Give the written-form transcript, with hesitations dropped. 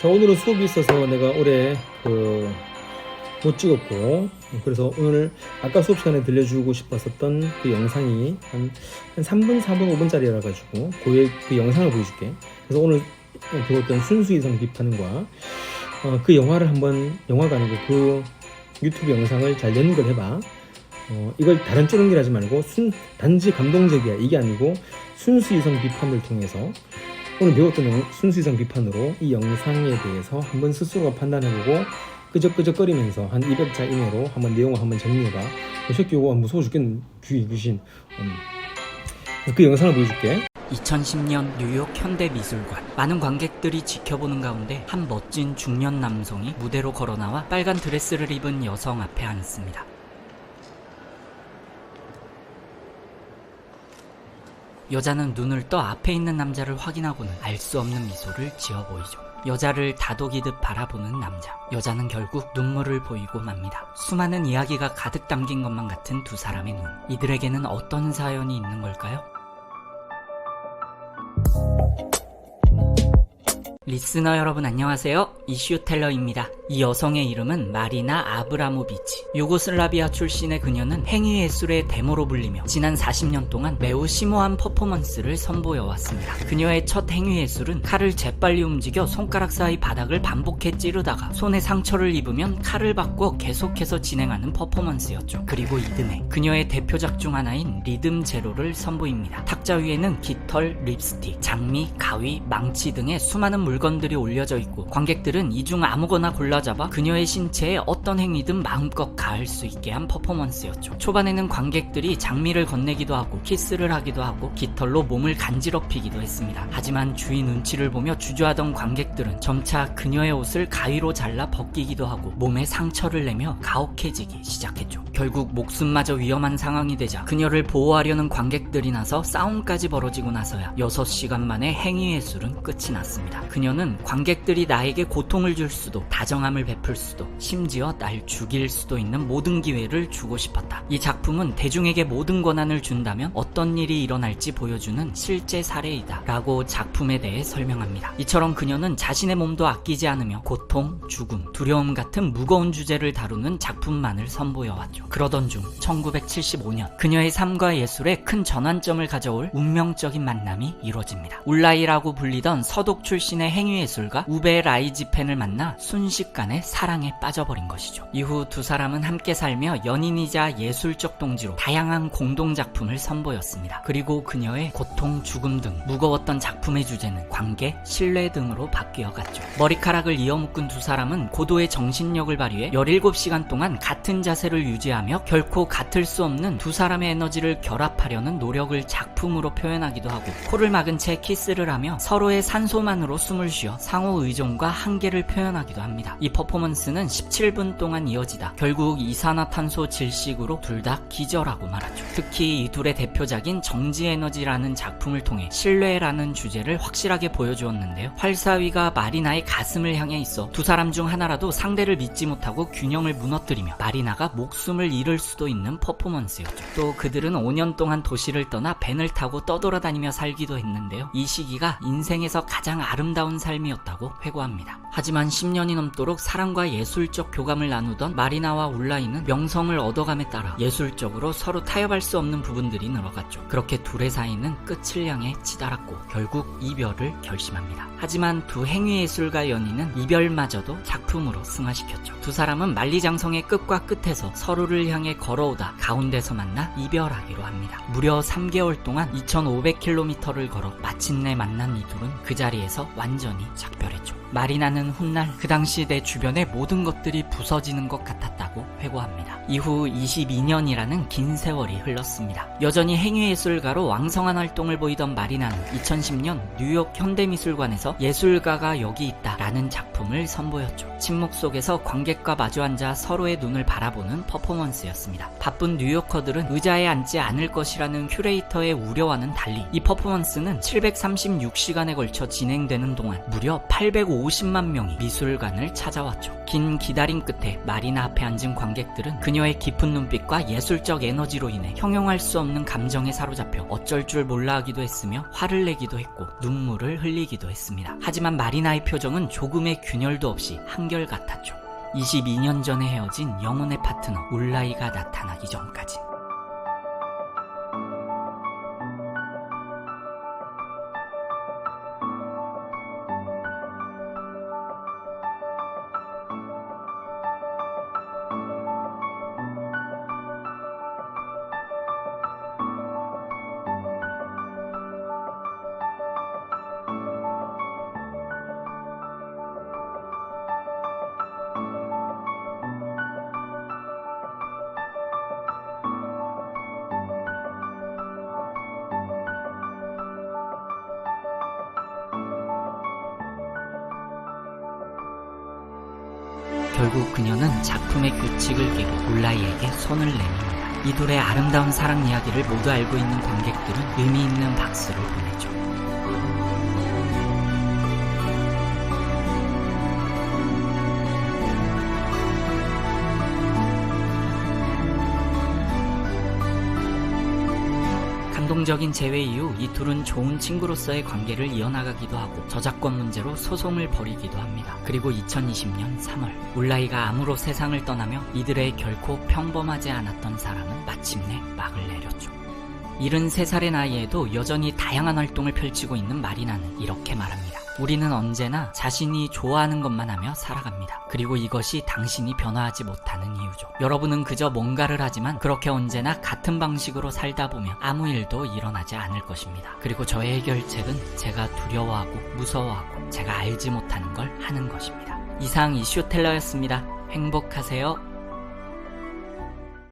자, 오늘은 수업이 있어서 내가 올해 못 찍었고, 그래서 오늘 아까 수업 시간에 들려주고 싶었었던 그 영상이 한 3분, 4분, 5분짜리라 가지고 그 영상을 보여줄게. 그래서 오늘 배웠던 순수이성 비판과 그 영화를 한번, 영화가 아니고 그 유튜브 영상을 잘 연결해봐. 이걸 다른 쫄은길 하지 말고 단지 감동적이야 이게 아니고 순수이성 비판을 통해서 오늘 배웠던 순수이성 비판으로 이 영상에 대해서 한번 스스로가 판단해보고 끄적끄적거리면서 한 200자 이내로 한번 내용을 한번 정리해봐. 이 새끼 이거 무서워 죽겠는 귀신. 그 영상을 보여줄게. 2010년 뉴욕 현대미술관. 많은 관객들이 지켜보는 가운데 한 멋진 중년 남성이 무대로 걸어나와 빨간 드레스를 입은 여성 앞에 앉습니다. 여자는 눈을 떠 앞에 있는 남자를 확인하고는 알 수 없는 미소를 지어 보이죠. 여자를 다독이듯 바라보는 남자. 여자는 결국 눈물을 보이고 맙니다. 수많은 이야기가 가득 담긴 것만 같은 두 사람의 눈. 이들에게는 어떤 사연이 있는 걸까요? 리스너 여러분 안녕하세요. 이슈텔러입니다. 이 여성의 이름은 마리나 아브라모비치. 유고슬라비아 출신의 그녀는 행위예술의 데모로 불리며 지난 40년 동안 매우 심오한 퍼포먼스를 선보여왔습니다. 그녀의 첫 행위예술은 칼을 재빨리 움직여 손가락 사이 바닥을 반복해 찌르다가 손에 상처를 입으면 칼을 받고 계속해서 진행하는 퍼포먼스였죠. 그리고 이듬해 그녀의 대표작 중 하나인 리듬 제로를 선보입니다. 탁자 위에는 깃털, 립스틱, 장미, 가위, 망치 등의 수많은 물건들이 올려져 있고 관객들은 이 중 아무거나 골라잡아 그녀의 신체에 어떤 행위든 마음껏 가할 수 있게 한 퍼포먼스였죠. 초반에는 관객들이 장미를 건네기도 하고 키스를 하기도 하고 깃털로 몸을 간지럽히기도 했습니다. 하지만 주위 눈치를 보며 주저하던 관객들은 점차 그녀의 옷을 가위로 잘라 벗기기도 하고 몸에 상처를 내며 가혹해지기 시작했죠. 결국 목숨마저 위험한 상황이 되자 그녀를 보호하려는 관객들이 나서 싸움까지 벌어지고 나서야 6시간 만에 행위예술은 끝이 났습니다. 그녀는 관객들이 나에게 고통을 줄 수도 다정함을 베풀 수도 심지어 날 죽일 수도 있는 모든 기회를 주고 싶었다. 이 작품은 대중에게 모든 권한을 준다면 어떤 일이 일어날지 보여주는 실제 사례이다 라고 작품에 대해 설명합니다. 이처럼 그녀는 자신의 몸도 아끼지 않으며 고통, 죽음, 두려움 같은 무거운 주제를 다루는 작품만을 선보여왔죠. 그러던 중 1975년 그녀의 삶과 예술에 큰 전환점을 가져올 운명적인 만남이 이루어집니다. 울라이라고 불리던 서독 출신의 행위예술가 우베 라이지펜을 만나 순식간에 사랑에 빠져버린 것이죠. 이후 두 사람은 함께 살며 연인이자 예술적 동지로 다양한 공동작품을 선보였습니다. 그리고 그녀의 고통, 죽음 등 무거웠던 작품의 주제는 관계, 신뢰 등으로 바뀌어갔죠. 머리카락을 이어묶은 두 사람은 고도의 정신력을 발휘해 17시간 동안 같은 자세를 유지하며 결코 같을 수 없는 두 사람의 에너지를 결합하려는 노력을 작품으로 표현하기도 하고 코를 막은 채 키스를 하며 서로의 산소만으로 숨을 쉬어 상호 의존과 한계를 표현하기도 합니다. 이 퍼포먼스는 17분 동안 이어지다 결국 이산화탄소 질식으로 둘 다 기절하고 말았죠. 특히 이 둘의 대표작인 정지에너지라는 작품을 통해 신뢰라는 주제를 확실하게 보여주었는데요. 활사위가 마리나의 가슴을 향해 있어 두 사람 중 하나라도 상대를 믿지 못하고 균형을 무너뜨리며 마리나가 목숨을 잃을 수도 있는 퍼포먼스였죠. 또 그들은 5년 동안 도시를 떠나 밴을 타고 떠돌아다니며 살기도 했는데요. 이 시기가 인생에서 가장 아름다운 삶이었다고 회고합니다. 하지만 10년이 넘도록 사랑과 예술적 교감을 나누던 마리나와 울라이는 명성을 얻어감에 따라 예술적으로 서로 타협할 수 없는 부분들이 늘어갔죠. 그렇게 둘의 사이는 끝을 향해 치달았고 결국 이별을 결심합니다. 하지만 두 행위예술가 연인은 이별마저도 작품으로 승화시켰죠. 두 사람은 만리장성의 끝과 끝에서 서로를 향해 걸어오다 가운데서 만나 이별하기로 합니다. 무려 3개월 동안 2500km를 걸어 마침내 만난 이 둘은 그 자리에서 완전히 작별했죠. 마리나는 훗날 그 당시 내 주변의 모든 것들이 부서지는 것 같았다고 회고합니다. 이후 22년이라는 긴 세월이 흘렀습니다. 여전히 행위예술가로 왕성한 활동을 보이던 마리나는 2010년 뉴욕 현대미술관에서 예술가가 여기 있다 라는 작품을 선보였죠. 침묵 속에서 관객과 마주 앉아 서로의 눈을 바라보는 퍼포먼스였습니다. 바쁜 뉴요커들은 의자에 앉지 않을 것이라는 큐레이터의 우려와는 달리 이 퍼포먼스는 736시간에 걸쳐 진행되는 동안 무려 850 50만 명이 미술관을 찾아왔죠. 긴 기다림 끝에 마리나 앞에 앉은 관객들은 그녀의 깊은 눈빛과 예술적 에너지로 인해 형용할 수 없는 감정에 사로잡혀 어쩔 줄 몰라 하기도 했으며 화를 내기도 했고 눈물을 흘리기도 했습니다. 하지만 마리나의 표정은 조금의 균열도 없이 한결같았죠. 22년 전에 헤어진 영혼의 파트너 울라이가 나타나기 전까지. 결국 그녀는 작품의 규칙을 깨고 울라이에게 손을 내밉니다. 이 둘의 아름다운 사랑 이야기를 모두 알고 있는 관객들은 의미 있는 박수를 보내죠. 감동적인 재회 이후 이 둘은 좋은 친구로서의 관계를 이어나가기도 하고 저작권 문제로 소송을 벌이기도 합니다. 그리고 2020년 3월 울라이가 암으로 세상을 떠나며 이들의 결코 평범하지 않았던 사랑은 마침내 막을 내렸죠. 73살의 나이에도 여전히 다양한 활동을 펼치고 있는 마리나는 이렇게 말합니다. 우리는 언제나 자신이 좋아하는 것만 하며 살아갑니다. 그리고 이것이 당신이 변화하지 못하는 이유죠. 여러분은 그저 뭔가를 하지만 그렇게 언제나 같은 방식으로 살다 보면 아무 일도 일어나지 않을 것입니다. 그리고 저의 해결책은 제가 두려워하고 무서워하고 제가 알지 못하는 걸 하는 것입니다. 이상 이슈텔러였습니다. 행복하세요.